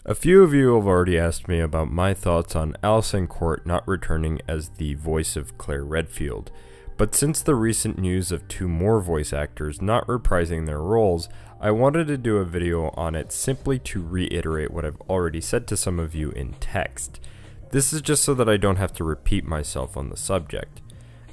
A few of you have already asked me about my thoughts on Alyson Court not returning as the voice of Claire Redfield, but since the recent news of 2 more voice actors not reprising their roles, I wanted to do a video on it simply to reiterate what I've already said to some of you in text. This is just so that I don't have to repeat myself on the subject.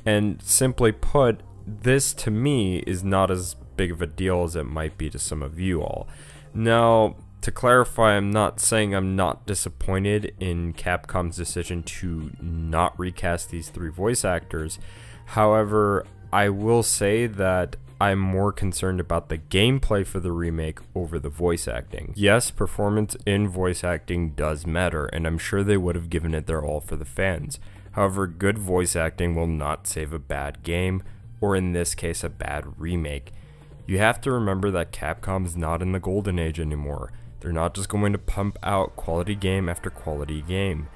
And simply put, this to me is not as big of a deal as it might be to some of you all. Now, to clarify, I'm not saying I'm not disappointed in Capcom's decision to not recast these 3 voice actors. However, I will say that I'm more concerned about the gameplay for the remake over the voice acting. Yes, performance in voice acting does matter, and I'm sure they would have given it their all for the fans. However, good voice acting will not save a bad game, or in this case, a bad remake. You have to remember that Capcom is not in the golden age anymore. They're not just going to pump out quality game after quality game.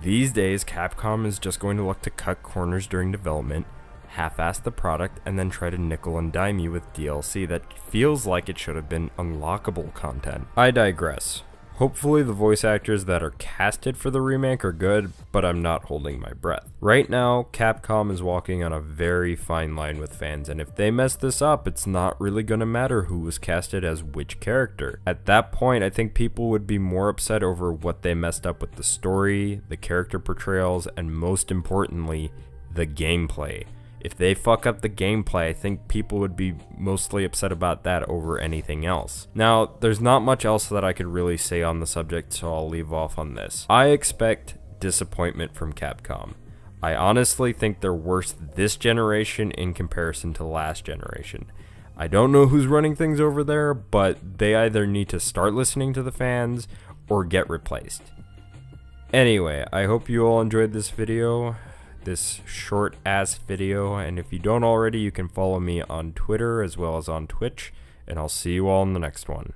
These days, Capcom is just going to look to cut corners during development, half-ass the product, and then try to nickel and dime you with DLC that feels like it should have been unlockable content. I digress. Hopefully the voice actors that are casted for the remake are good, but I'm not holding my breath. Right now, Capcom is walking on a very fine line with fans, and if they mess this up, it's not really gonna matter who was casted as which character. At that point, I think people would be more upset over what they messed up with the story, the character portrayals, and most importantly, the gameplay. If they fuck up the gameplay, I think people would be mostly upset about that over anything else. Now, there's not much else that I could really say on the subject, so I'll leave off on this. I expect disappointment from Capcom. I honestly think they're worse this generation in comparison to last generation. I don't know who's running things over there, but they either need to start listening to the fans or get replaced. Anyway, I hope you all enjoyed this video. This short ass video, and if you don't already, you can follow me on Twitter as well as on Twitch, and I'll see you all in the next one.